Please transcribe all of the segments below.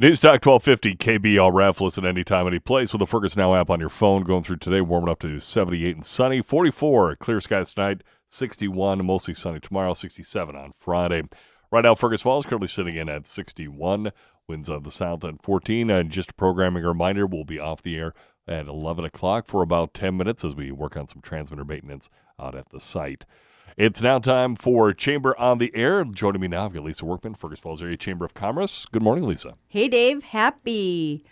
News Talk 1250 KBRF. Listen anytime, any place with the Fergus Now app on your phone. Going through today, warming up to 78 and sunny. 44, clear skies tonight. 61, mostly sunny tomorrow. 67 on Friday. Right now, Fergus Falls currently sitting in at 61. Winds of the south at 14. And just a programming reminder, we'll be off the air at 11 o'clock for about 10 minutes as we work on some transmitter maintenance out at the site. It's now time for Chamber on the Air. Joining me now, I've got Lisa Workman, Fergus Falls Area Chamber of Commerce. Good morning, Lisa. Hey, Dave. Happy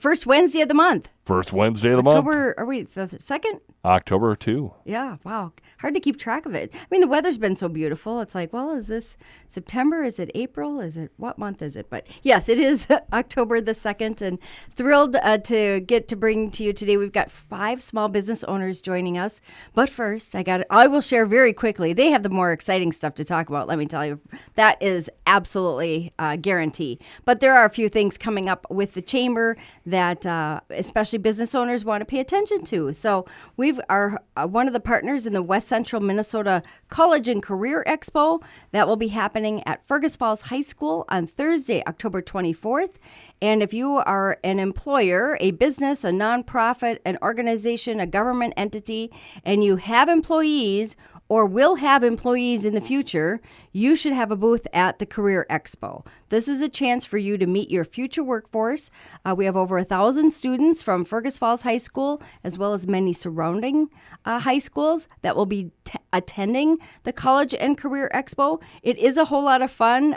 first Wednesday of the month. First Wednesday of the month. October, are we the 2nd? October 2. Yeah, wow. Hard to keep track of it. I mean, the weather's been so beautiful. It's like, well, is this September? Is it April? Is it, what month is it? But yes, it is October the 2nd, and thrilled to get to bring to you today. We've got 5 small business owners joining us. But first, I will share very quickly. They have the more exciting stuff to talk about, let me tell you. That is absolutely a guarantee. But there are a few things coming up with the Chamber that especially business owners want to pay attention to. So we are one of the partners in the West Central Minnesota College and Career Expo. That will be happening at Fergus Falls High School on Thursday, October 24th. And if you are an employer, a business, a nonprofit, an organization, a government entity, and you have employees or will have employees in the future, you should have a booth at the Career Expo. This is a chance for you to meet your future workforce. We have over 1,000 students from Fergus Falls High School, as well as many surrounding high schools that will be attending the College and Career Expo. It is a whole lot of fun.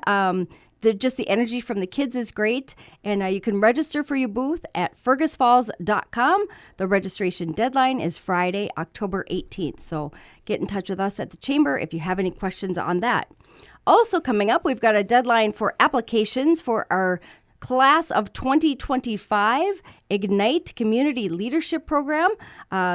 Just the energy from the kids is great. And you can register for your booth at fergusfalls.com. The registration deadline is Friday, October 18th. So get in touch with us at the Chamber if you have any questions on that. Also coming up, we've got a deadline for applications for our Class of 2025 Ignite Community Leadership Program.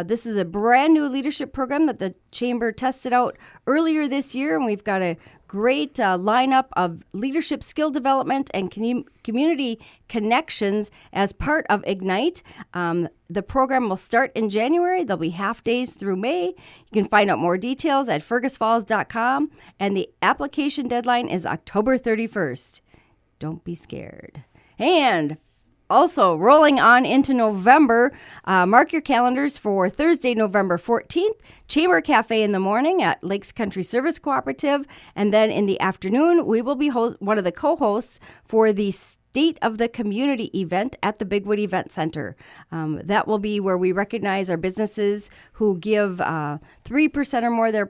This is a brand new leadership program that the Chamber tested out earlier this year, and we've got a great lineup of leadership skill development and community connections as part of Ignite. The program will start in January. There'll be half days through May. You can find out more details at fergusfalls.com, and the application deadline is October 31st. Don't be scared. And also rolling on into November, mark your calendars for Thursday, November 14th, Chamber Cafe in the morning at Lakes Country Service Cooperative. And then in the afternoon, we will be one of the co-hosts for the State of the Community event at the Bigwood Event Center. That will be where we recognize our businesses who give 3% or more of their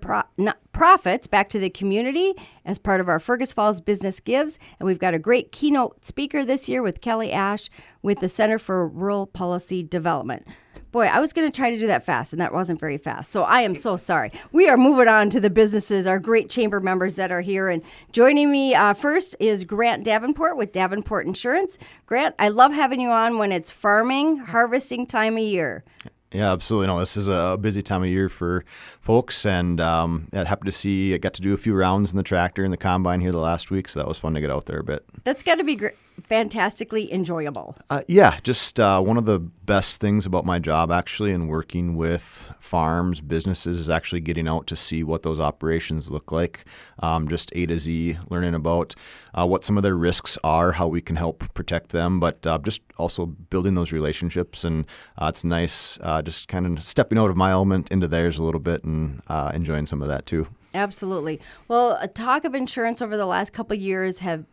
profits back to the community as part of our Fergus Falls Business Gives. And we've got a great keynote speaker this year with Kelly Ash with the Center for Rural Policy Development. Boy, I was going to try to do that fast, and that wasn't very fast. So I am so sorry. We are moving on to the businesses, our great chamber members that are here. And joining me first is Grant Davenport with Davenport Insurance. Grant, I love having you on when it's farming, harvesting time of year. Yeah, absolutely. No, this is a busy time of year for folks, and happy to see I got to do a few rounds in the tractor and the combine here the last week, so that was fun to get out there a bit. That's got to be fantastically enjoyable. Yeah, just one of the best things about my job actually and working with farms, businesses is actually getting out to see what those operations look like, just A to Z, learning about what some of their risks are, how we can help protect them, but just also building those relationships, and it's nice just kind of stepping out of my element into theirs a little bit and enjoying some of that too. Absolutely. Well, talk of insurance over the last couple of years have,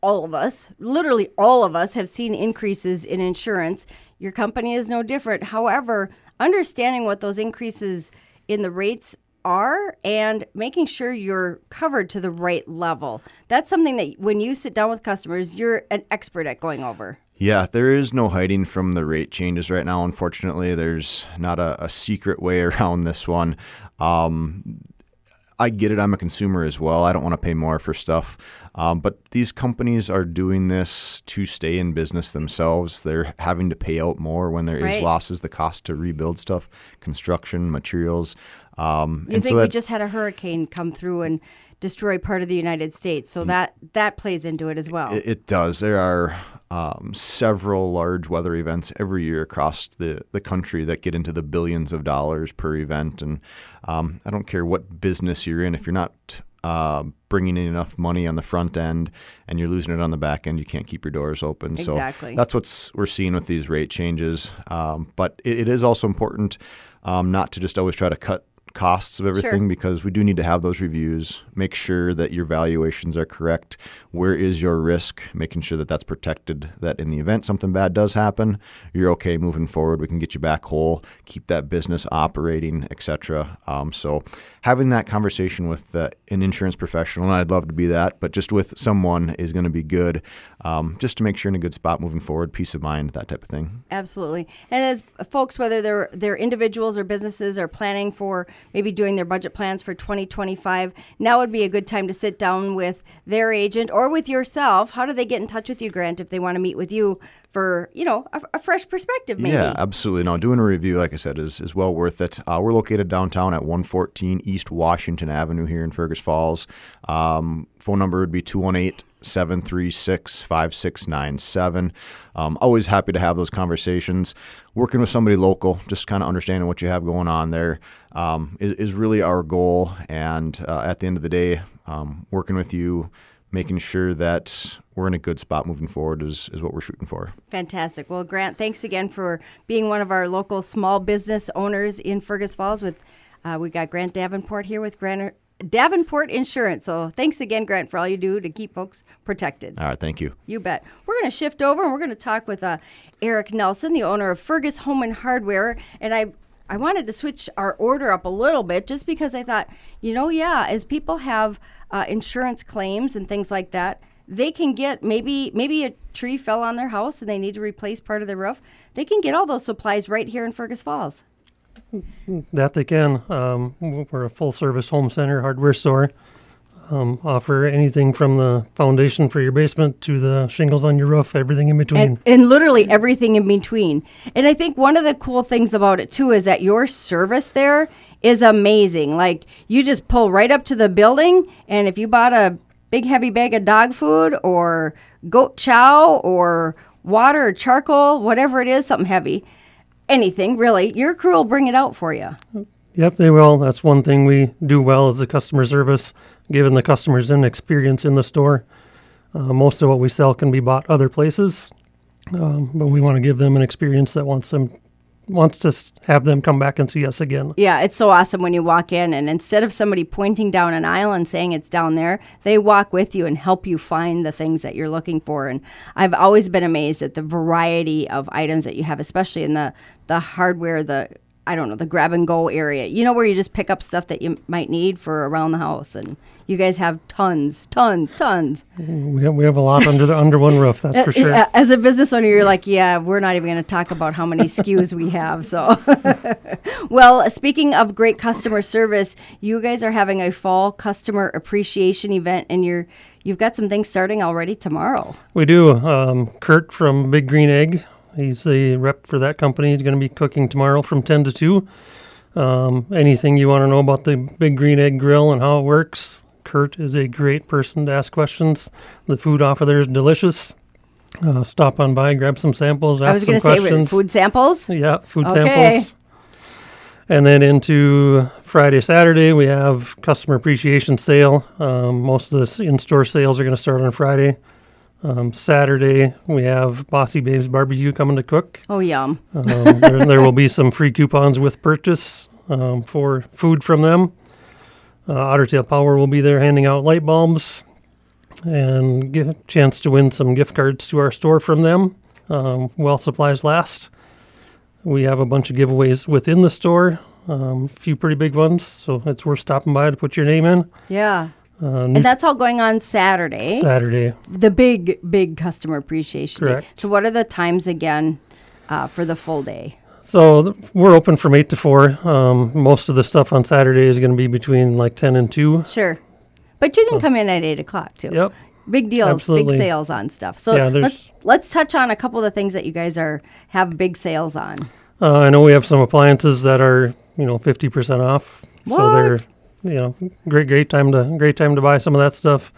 all of us, literally all of us have seen increases in insurance. Your company is no different. However, understanding what those increases in the rates are and making sure you're covered to the right level. That's something that when you sit down with customers, you're an expert at going over. Yeah, there is no hiding from the rate changes right now. Unfortunately, there's not a secret way around this one. I get it. I'm a consumer as well. I don't want to pay more for stuff. But these companies are doing this to stay in business themselves. They're having to pay out more when there is losses, the cost to rebuild stuff, construction, materials. You think we just had a hurricane come through and destroy part of the United States. So that plays into it as well. It does. There are several large weather events every year across the country that get into the billions of dollars per event. And I don't care what business you're in. If you're not bringing in enough money on the front end and you're losing it on the back end, you can't keep your doors open. Exactly. So that's what we're seeing with these rate changes. But it is also important not to just always try to cut costs of everything, Sure. because we do need to have those reviews, make sure that your valuations are correct. Where is your risk? Making sure that that's protected, that in the event something bad does happen, you're okay moving forward. We can get you back whole, keep that business operating, etc. So having that conversation with an insurance professional, and I'd love to be that, but just with someone is going to be good, just to make sure you're in a good spot moving forward, peace of mind, that type of thing. Absolutely. And as folks, whether they're individuals or businesses, are planning for maybe doing their budget plans for 2025, now would be a good time to sit down with their agent or with yourself. How do they get in touch with you, Grant, if they want to meet with you for, a fresh perspective maybe? Yeah, absolutely. No, doing a review, like I said, is well worth it. We're located downtown at 114 East Washington Avenue here in Fergus Falls. Phone number would be 218-736-5697. Always happy to have those conversations. Working with somebody local, just kind of understanding what you have going on there, is really our goal. And at the end of the day, working with you, making sure that we're in a good spot moving forward is what we're shooting for. Fantastic. Well, Grant, thanks again for being one of our local small business owners in Fergus Falls. We got Grant Davenport here with Davenport Insurance. So thanks again, Grant, for all you do to keep folks protected. All right, thank you. You bet. We're going to shift over and we're going to talk with Eric Nelson, the owner of Fergus Home and Hardware. And I wanted to switch our order up a little bit just because I thought, as people have insurance claims and things like that, they can get maybe a tree fell on their house and they need to replace part of their roof. They can get all those supplies right here in Fergus Falls. That they can. We're a full-service home center hardware store. Offer anything from the foundation for your basement to the shingles on your roof, everything in between. And literally everything in between. And I think one of the cool things about it, too, is that your service there is amazing. Like, you just pull right up to the building, and if you bought a big, heavy bag of dog food or goat chow or water or charcoal, whatever it is, something heavy, anything, really, your crew will bring it out for you. Yep, they will. That's one thing we do well is the customer service, giving the customers an experience in the store. Most of what we sell can be bought other places, but we want to give them an experience that wants to have them come back and see us again. Yeah, it's so awesome when you walk in, and instead of somebody pointing down an aisle and saying it's down there, they walk with you and help you find the things that you're looking for. And I've always been amazed at the variety of items that you have, especially in the hardware, the grab and go area, where you just pick up stuff that you might need for around the house. And you guys have tons. We have a lot under one roof, that's for sure. As a business owner, you're like, yeah, we're not even going to talk about how many SKUs we have. So, well, speaking of great customer service, you guys are having a fall customer appreciation event, and you've got some things starting already tomorrow. We do. Kurt from Big Green Egg, he's the rep for that company. He's going to be cooking tomorrow from 10 to 2. Anything you want to know about the Big Green Egg Grill and how it works, Kurt is a great person to ask questions. The food off of there is delicious. Stop on by, grab some samples, ask some questions. I was going to say, food samples? Yeah, food samples. And then into Friday, Saturday, we have customer appreciation sale. Most of the in-store sales are going to start on Friday. Saturday, we have Bossy Babes Barbecue coming to cook. Oh, yum. There will be some free coupons with purchase for food from them. Otter Tail Power will be there handing out light bulbs and give a chance to win some gift cards to our store from them while supplies last. We have a bunch of giveaways within the store, a few pretty big ones, so it's worth stopping by to put your name in. Yeah. And that's all going on Saturday. The big customer appreciation Correct. day. So what are the times again for the full day? So we're open from 8 to 4. Most of the stuff on Saturday is going to be between like 10 and 2. Sure. But you can come in at 8 o'clock too. Yep. Big deals, Absolutely. Big sales on stuff. So Yeah, let's touch on a couple of the things that you guys have big sales on. I know we have some appliances that are 50% off. What? So they're great time to buy some of that stuff.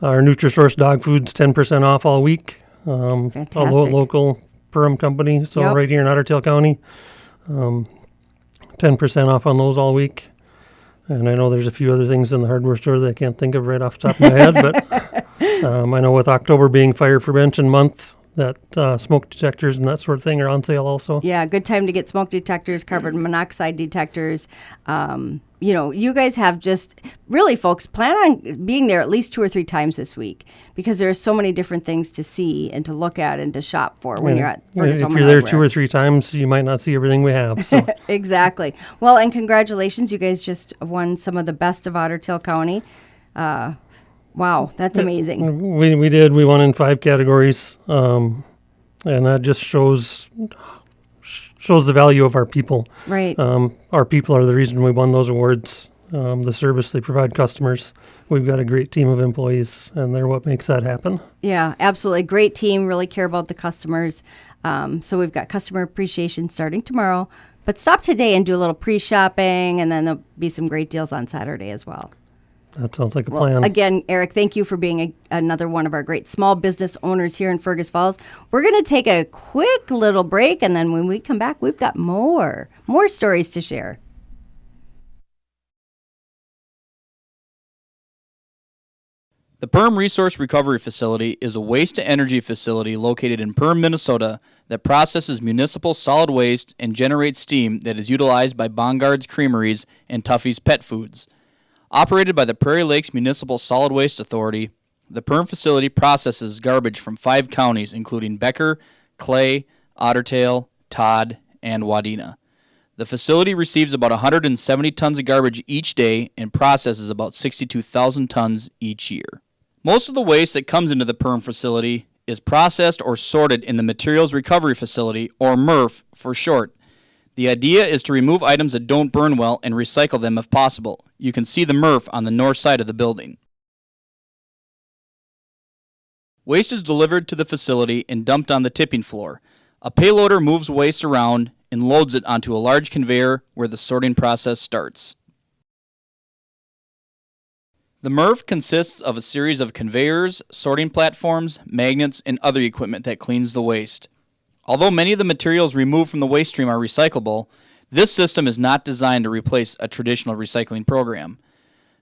Our Nutrisource dog food's 10% off all week. Fantastic. A local Perham company, so Yep. right here in Otter Tail County. 10% off on those all week. And I know there's a few other things in the hardware store that I can't think of right off the top of my head, but I know with October being Fire Prevention Month, that smoke detectors and that sort of thing are on sale also. Yeah, good time to get smoke detectors, carbon monoxide detectors. You guys have just, really, folks, plan on being there at least 2 or 3 times this week because there are so many different things to see and to look at and to shop for when you're at Fergus If Home you're there Hardware. 2 or 3 times, you might not see everything we have. So Exactly. Well, and congratulations. You guys just won some of the best of Otter Tail County. Wow, that's amazing. we did. We won in 5 categories, and that just shows the value of our people. Right. Our people are the reason we won those awards. The service they provide customers. We've got a great team of employees, and they're what makes that happen. Yeah, absolutely. Great team. Really care about the customers. So we've got customer appreciation starting tomorrow. But stop today and do a little pre-shopping, and then there'll be some great deals on Saturday as well. That sounds like a plan. Again, Eric, thank you for being another one of our great small business owners here in Fergus Falls. We're going to take a quick little break, and then when we come back, we've got more stories to share. The Perm Resource Recovery Facility is a waste-to-energy facility located in Perm, Minnesota that processes municipal solid waste and generates steam that is utilized by Bongards Creameries and Tuffy's Pet Foods. Operated by the Prairie Lakes Municipal Solid Waste Authority, the Perm facility processes garbage from 5 counties including Becker, Clay, Ottertail, Todd, and Wadena. The facility receives about 170 tons of garbage each day and processes about 62,000 tons each year. Most of the waste that comes into the Perm facility is processed or sorted in the Materials Recovery Facility, or MRF for short. The idea is to remove items that don't burn well and recycle them if possible. You can see the MRF on the north side of the building. Waste is delivered to the facility and dumped on the tipping floor. A payloader moves waste around and loads it onto a large conveyor where the sorting process starts. The MRF consists of a series of conveyors, sorting platforms, magnets, and other equipment that cleans the waste. Although many of the materials removed from the waste stream are recyclable, this system is not designed to replace a traditional recycling program.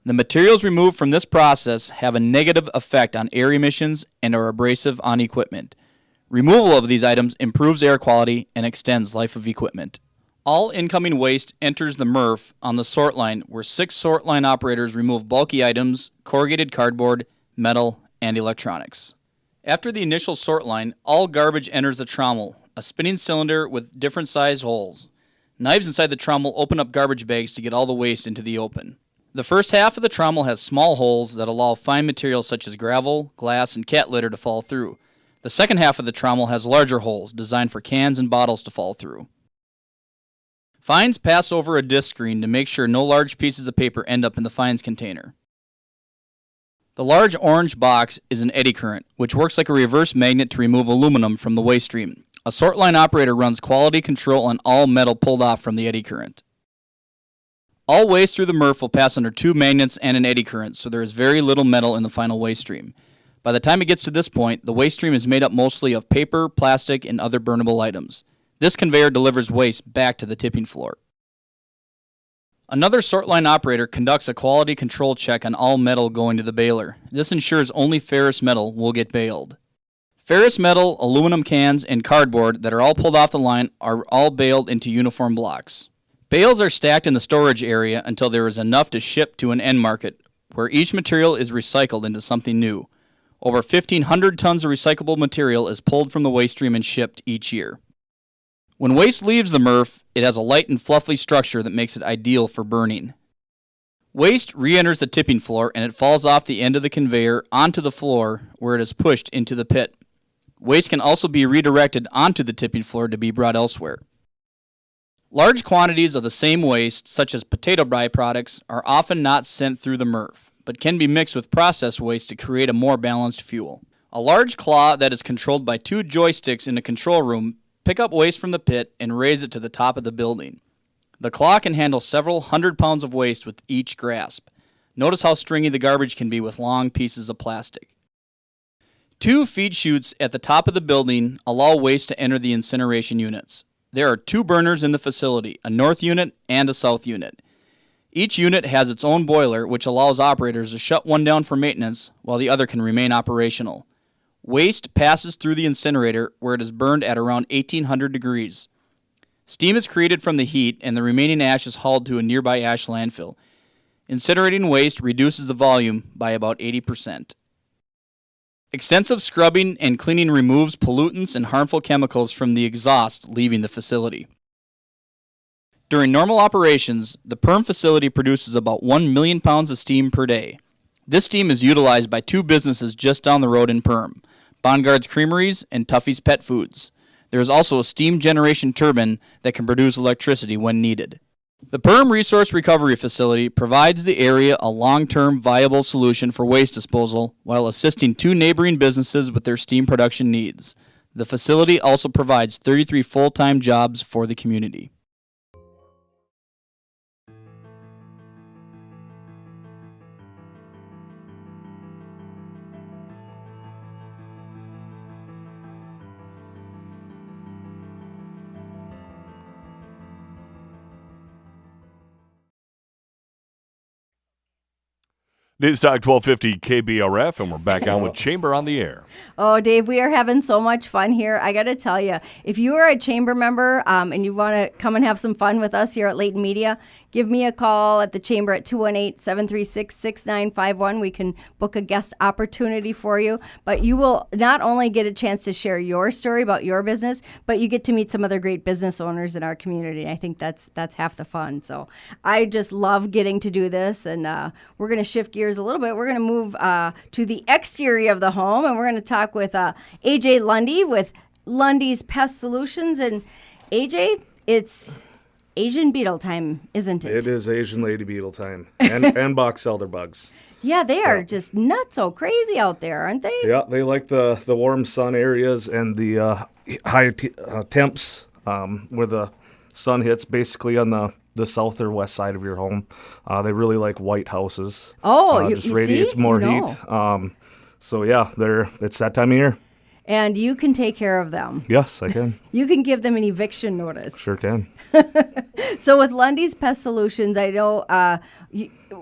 The materials removed from this process have a negative effect on air emissions and are abrasive on equipment. Removal of these items improves air quality and extends life of equipment. All incoming waste enters the MRF on the sort line, where 6 sort line operators remove bulky items, corrugated cardboard, metal, and electronics. After the initial sort line, all garbage enters the trommel, a spinning cylinder with different sized holes. Knives inside the trommel open up garbage bags to get all the waste into the open. The first half of the trommel has small holes that allow fine materials such as gravel, glass, and cat litter to fall through. The second half of the trommel has larger holes designed for cans and bottles to fall through. Fines pass over a disc screen to make sure no large pieces of paper end up in the fines container. The large orange box is an eddy current, which works like a reverse magnet to remove aluminum from the waste stream. A sort line operator runs quality control on all metal pulled off from the eddy current. All waste through the MRF will pass under 2 magnets and an eddy current, so there is very little metal in the final waste stream. By the time it gets to this point, the waste stream is made up mostly of paper, plastic, and other burnable items. This conveyor delivers waste back to the tipping floor. Another sort line operator conducts a quality control check on all metal going to the baler. This ensures only ferrous metal will get baled. Ferrous metal, aluminum cans, and cardboard that are all pulled off the line are all baled into uniform blocks. Bales are stacked in the storage area until there is enough to ship to an end market, where each material is recycled into something new. Over 1,500 tons of recyclable material is pulled from the waste stream and shipped each year. When waste leaves the MRF, it has a light and fluffy structure that makes it ideal for burning. Waste re-enters the tipping floor and it falls off the end of the conveyor onto the floor where it is pushed into the pit. Waste can also be redirected onto the tipping floor to be brought elsewhere. Large quantities of the same waste, such as potato byproducts, are often not sent through the MRF, but can be mixed with processed waste to create a more balanced fuel. A large claw that is controlled by 2 joysticks in the control room pick up waste from the pit and raise it to the top of the building. The claw can handle several 100 pounds of waste with each grasp. Notice how stringy the garbage can be with long pieces of plastic. 2 feed chutes at the top of the building allow waste to enter the incineration units. There are 2 burners in the facility, a north unit and a south unit. Each unit has its own boiler, which allows operators to shut one down for maintenance while the other can remain operational. Waste passes through the incinerator where it is burned at around 1800 degrees. Steam is created from the heat and the remaining ash is hauled to a nearby ash landfill. Incinerating waste reduces the volume by about 80%. Extensive scrubbing and cleaning removes pollutants and harmful chemicals from the exhaust leaving the facility. During normal operations, the PERM facility produces about 1 million pounds of steam per day. This steam is utilized by two businesses just down the road in PERM, Bongards Creameries and Tuffy's Pet Foods. There is also a steam generation turbine that can produce electricity when needed. The PERM Resource Recovery Facility provides the area a long-term viable solution for waste disposal while assisting two neighboring businesses with their steam production needs. The facility also provides 33 full-time jobs for the community. News Talk 1250 KBRF, and we're back on with Chamber on the Air. Oh, Dave, we are having so much fun here. I got to tell you, if you are a chamber member and you want to come and have some fun with us here at Layton Media, give me a call at the chamber at 218-736-6951. We can book a guest opportunity for you. But you will not only get a chance to share your story about your business, but you get to meet some other great business owners in our community. I think that's half the fun. So I just love getting to do this, and we're going to shift gears a little bit. We're going to move to the exterior of the home, and we're going to talk with AJ Lundy with Lundy's Pest Solutions. And AJ, it's Asian beetle time, isn't it? It is Asian lady beetle time, and box elder bugs. Yeah, they are just not so crazy out there, aren't they? Yeah, they like the warm sun areas and the high temps where the sun hits basically on the south or west side of your home. They really like white houses. Oh, just radiates more heat. So yeah, it's that time of year. And you can take care of them. Yes, I can. You can give them an eviction notice. Sure can. So with Lundy's Pest Solutions, I know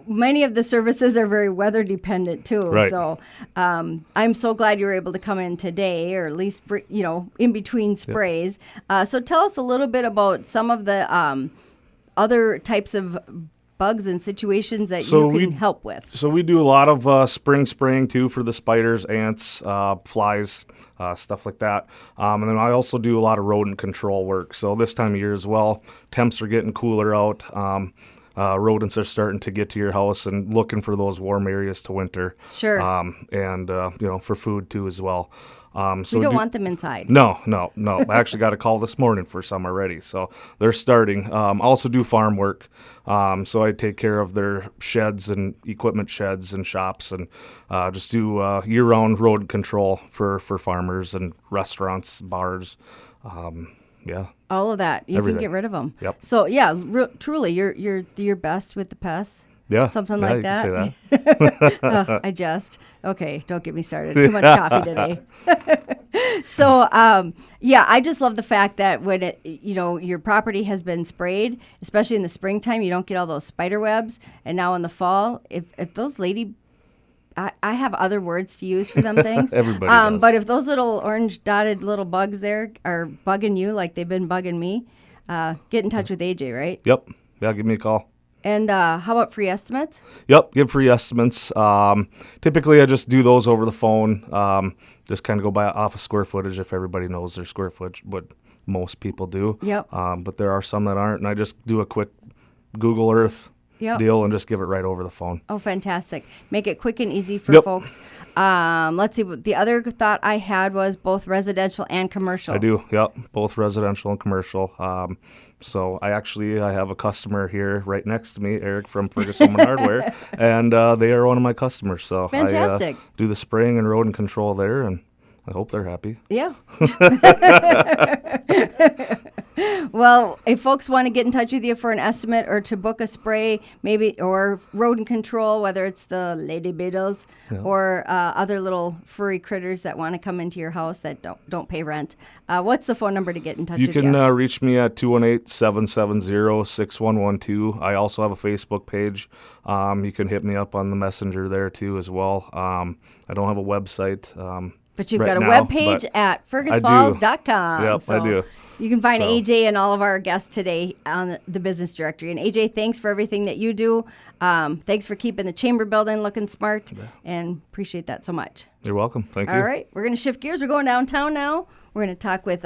many of the services are very weather dependent too. Right. So I'm so glad you were able to come in today, or at least in between sprays. Yep. So tell us a little bit about some of the other types of bugs and situations that you can help with. So we do a lot of spring spraying too for the spiders, ants, flies, stuff like that. And then I also do a lot of rodent control work. So this time of year as well, temps are getting cooler out. Rodents are starting to get to your house and looking for those warm areas to winter. Sure. And for food too as well. So we don't want them inside. No. I actually got a call this morning for some already, so they're starting. I also do farm work, so I take care of their sheds and equipment sheds and shops, and just do year-round rodent control for farmers and restaurants, bars. Yeah. All of that. You Everything. Can get rid of them. Yep. So yeah, truly, you're best with the pests. Yeah. Something yeah, like you that. Can say that. I just. Okay, don't get me started. Too much coffee today. So, I just love the fact that when your property has been sprayed, especially in the springtime, you don't get all those spider webs. And now in the fall, if those I have other words to use for them things. Everybody does. But if those little orange dotted little bugs there are bugging you like they've been bugging me, get in touch with AJ, right? Yep. Yeah, give me a call. And how about free estimates? Yep, give free estimates. Typically, I just do those over the phone. Just kind of go by off of square footage if everybody knows their square footage, what most people do. Yep. But there are some that aren't, and I just do a quick Google Earth deal and just give it right over the phone. Oh, fantastic. Make it quick and easy for folks. Let's see. The other thought I had was both residential and commercial. I do, yep, both residential and commercial. So I have a customer here right next to me, Eric from Fergus Home and Hardware, and they are one of my customers. So fantastic. I do the spraying and rodent control there, and I hope they're happy. Yeah. Well, if folks want to get in touch with you for an estimate or to book a spray, maybe, or rodent control, whether it's the lady beetles or other little furry critters that want to come into your house that don't pay rent, what's the phone number to get in touch You with can you? reach me at 218-770-6112. I also have a Facebook page. You can hit me up on the messenger there too as well. I don't have a website. But you've right got a now, webpage but at fergusfalls.com. Yep, I do. You can find So- AJ and all of our guests today on the business directory. And AJ, thanks for everything that you do. Thanks for keeping the chamber building looking smart, and appreciate that so much. You're welcome. Thank you. All right, we're going to shift gears. We're going downtown now. We're going to talk with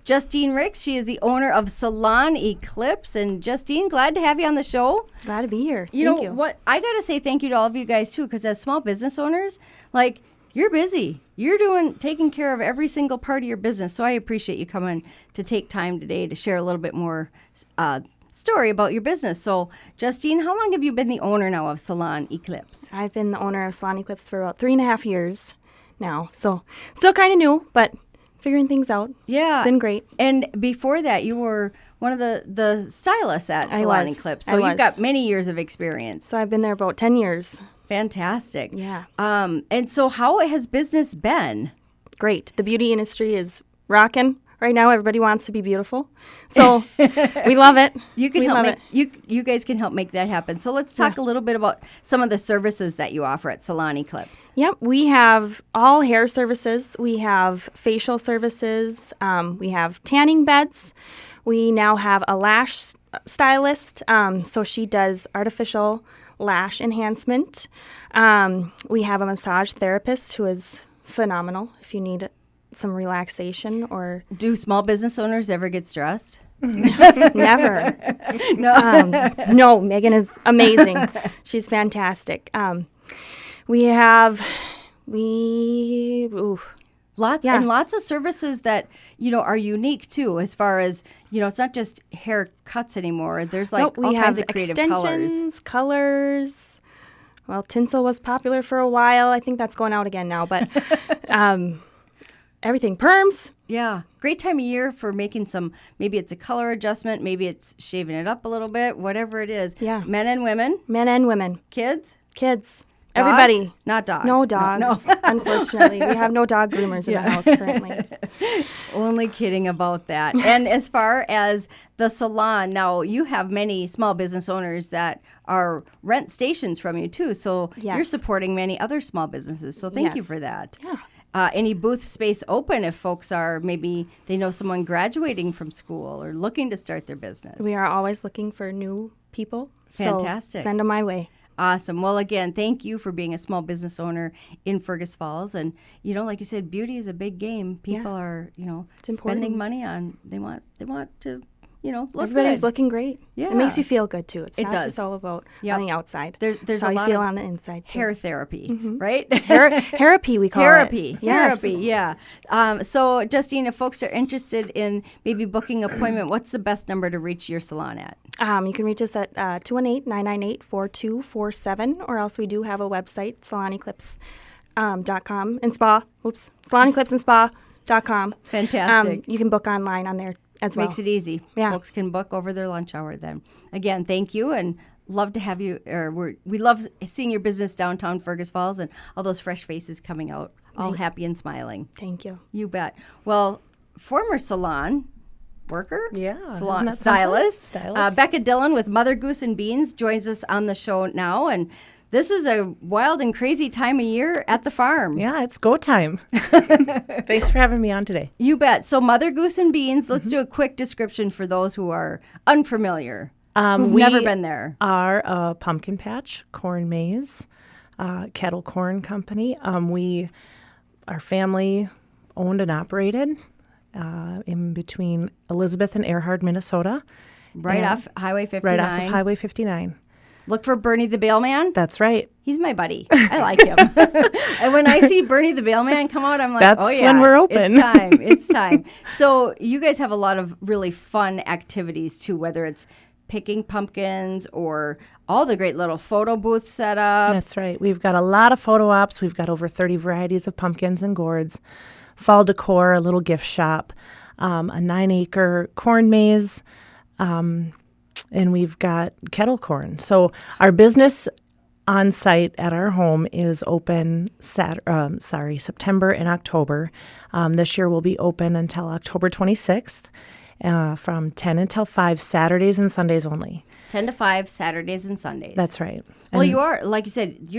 Justine Ricks. She is the owner of Salon Eclipse. And Justine, glad to have you on the show. Glad to be here. You Thank know you. what? I got to say thank you to all of you guys too, because as small business owners, like, you're busy. You're taking care of every single part of your business. So I appreciate you coming to take time today to share a little bit more story about your business. So, Justine, how long have you been the owner now of Salon Eclipse? I've been the owner of Salon Eclipse for about 3.5 years now. So still kind of new, but figuring things out. Yeah. It's been great. And before that, you were one of the stylists at I Salon was. Eclipse. I So you've was. got many years of experience. So I've been there about 10 years. Fantastic. Yeah. And so how has business been? Great. The beauty industry is rocking. Right now, everybody wants to be beautiful. So we love it. You can we help love make you guys can help make that happen. So let's talk a little bit about some of the services that you offer at Salon Eclipse. Yep, we have all hair services. We have facial services. We have tanning beds. We now have a lash stylist. So she does artificial lash enhancement. We have a massage therapist who is phenomenal if you need some relaxation or Do small business owners ever get stressed? never. No, Megan is amazing. She's fantastic. Lots of services that are unique too, as far as it's not just haircuts anymore. There's like Nope, we all have kinds of creative extensions, colors. Well, tinsel was popular for a while. I think that's going out again now, but everything. Perms. Yeah, great time of year for making some. Maybe it's a color adjustment. Maybe it's shaving it up a little bit. Whatever it is. Yeah. Men and women, Men and women. kids, Kids. dogs? Everybody. Not dogs. No dogs. No. Unfortunately, we have no dog groomers in the house currently. Only kidding about that. And as far as the salon, now you have many small business owners that are rent stations from you too. So Yes. you're supporting many other small businesses. So thank you Yes. for that. Yeah. Any booth space open if folks are maybe they know someone graduating from school or looking to start their business? We are always looking for new people. Fantastic. So send them my way. Awesome. Well, again, thank you for being a small business owner in Fergus Falls. And, like you said, beauty is a big game. People are, spending important. money on, they want to, look Everybody's good. looking great. Yeah. It makes you feel good too. It's It not does. just all about Yep. on the outside. There's It's a how lot you feel of on the inside too. hair therapy, right? Therapy, we call Therapy, it. Yes. therapy, yeah. So, Justine, if folks are interested in maybe booking an appointment, what's the best number to reach your salon at? You can reach us at 218-998-4247, or else we do have a website, saloneclipse.com and spa. Saloneclipseandspa.com. Fantastic. You can book online on there as well. Makes it easy. Yeah. Folks can book over their lunch hour then. Again, thank you, and love to have you. We love seeing your business downtown Fergus Falls and all those fresh faces coming out, all happy and smiling. Thank you. You bet. Well, former salon worker, Yeah, salon isn't that something? stylist, Stylist. Becca Dillon with Mother Goose and Beans joins us on the show now, and this is a wild and crazy time of year at the farm. Yeah, it's go time. Thanks for having me on today. You bet. So Mother Goose and Beans, let's do a quick description for those who are unfamiliar, who've we never been there. are a pumpkin patch, corn maze, kettle corn company. We are family owned and operated in between Elizabeth and Earhart, Minnesota. Right and off Highway 59. Right off of Highway 59. Look for Bernie the Bailman. That's right. He's my buddy. I like him. And when I see Bernie the Bailman come out, I'm like, That's oh yeah, when we're open. It's time. It's time. So you guys have a lot of really fun activities too, whether it's picking pumpkins or all the great little photo booth setup. That's right. We've got a lot of photo ops. We've got over 30 varieties of pumpkins and gourds, fall decor, a little gift shop. a 9-acre corn maze, and we've got kettle corn. So our business on site at our home is open September and October. This year we'll be open until October 26th, from 10 until 5, Saturdays and Sundays only. 10 to 5, Saturdays and Sundays. That's right. Well, And- you are, like you said,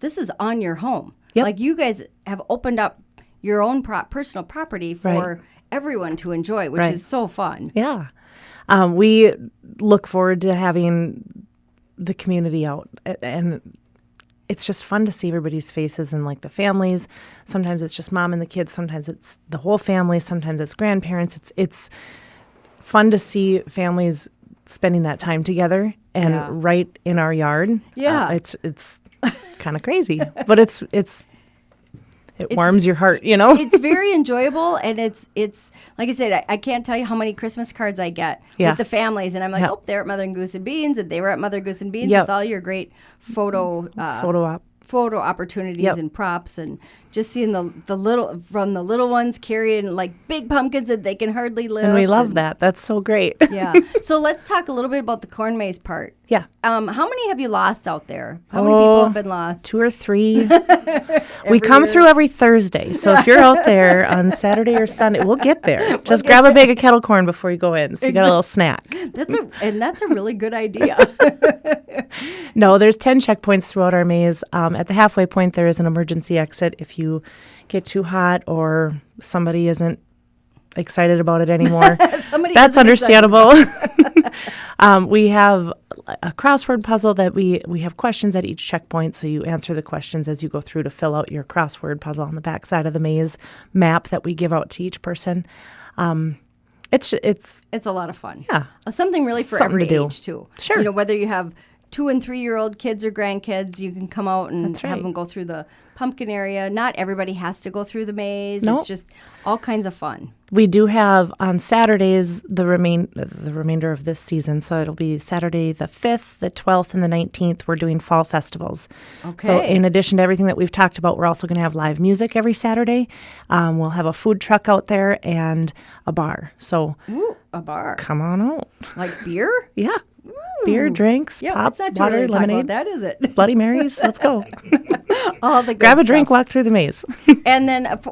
this is on your home. Yep. Like you guys have opened up your own personal property for Right. everyone to enjoy, which Right. is so fun. Yeah. We look forward to having the community out, and it's just fun to see everybody's faces and like the families. Sometimes it's just mom and the kids. Sometimes it's the whole family. Sometimes it's grandparents. It's fun to see families spending that time together and Yeah. right in our yard. Yeah. It's kind of crazy, but it warms your heart, you know? It's very enjoyable, and it's like I said, I can't tell you how many Christmas cards I get Yeah. with the families, and I'm like, Yeah. oh, they're at Mother and Goose and Beans, and they were at Mother Goose and Beans Yep. with all your great photo Photo op. opportunities Yep. and props, and just seeing the little ones carrying like big pumpkins that they can hardly lift. And we love that. That's so great. Yeah. So let's talk a little bit about the corn maze part. Yeah. How many have you lost out there? How many people have been lost? 2 or 3. We come through every Thursday. So if you're out there on Saturday or Sunday, we'll get there. Just grab a bag of kettle corn before you go in, so you got a little snack. That's a really good idea. No, there's 10 checkpoints throughout our maze. At the halfway point, there is an emergency exit if you get too hot or somebody isn't excited about it anymore. Somebody That's isn't understandable. We have a crossword puzzle that we have questions at each checkpoint, so you answer the questions as you go through to fill out your crossword puzzle on the back side of the maze map that we give out to each person. It's It's a lot of fun. Yeah. Something really for Something every to do. age too. Sure. You know, whether you have 2 and 3-year-old kids or grandkids, you can come out and That's have right. them go through the pumpkin area. Not everybody has to go through the maze. Nope. It's just all kinds of fun. We do have on Saturdays the remainder of this season. So it'll be Saturday the 5th, the 12th, and the 19th. We're doing fall festivals. So Okay. in addition to everything that we've talked about, we're also going to have live music every Saturday. We'll have a food truck out there and a bar. So Ooh, a bar. come on out. Like beer? Yeah. Beer, drinks, Yeah, pop, it's not too water, early to talk lemonade, about that, is it? Bloody Marys. Let's go. All the good Grab a stuff. drink, walk through the maze. And then, of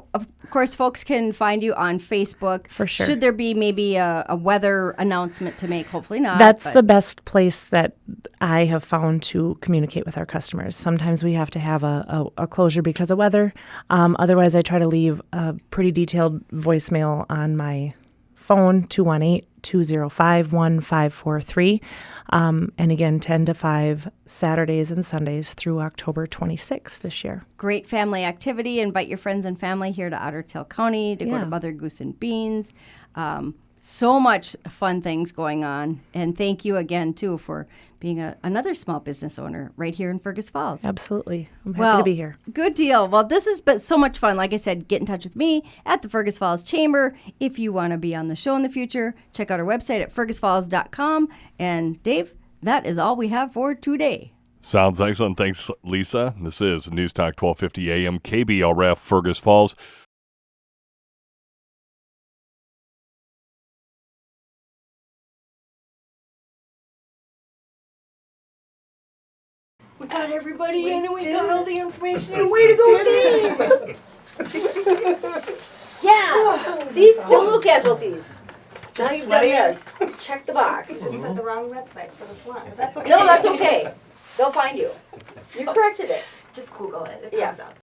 course, folks can find you on Facebook. For sure. Should there be maybe a weather announcement to make? Hopefully not. That's but- the best place that I have found to communicate with our customers. Sometimes we have to have a closure because of weather. Otherwise, I try to leave a pretty detailed voicemail on my phone, 218-205-1543. And again, 10 to 5 Saturdays and Sundays through October 26th this year. Great family activity. Invite your friends and family here to Otter Tail County to go Yeah. to Mother Goose and Beans. So much fun things going on. And thank you again, too, for being another small business owner right here in Fergus Falls. Absolutely. I'm happy to be here. Good deal. Well, this has been so much fun. Like I said, get in touch with me at the Fergus Falls Chamber. If you want to be on the show in the future, check out our website at fergusfalls.com. And Dave, that is all we have for today. Sounds excellent. Thanks, Lisa. This is News Talk 1250 AM, KBRF, Fergus Falls. We got everybody in and we got all the information and way to go, team! Yeah! See, still no casualties. Now you've done this. Check the box. Just set the wrong website for the slide. No, that's okay. They'll find you. You corrected it. Just Google it. It Yeah. comes up.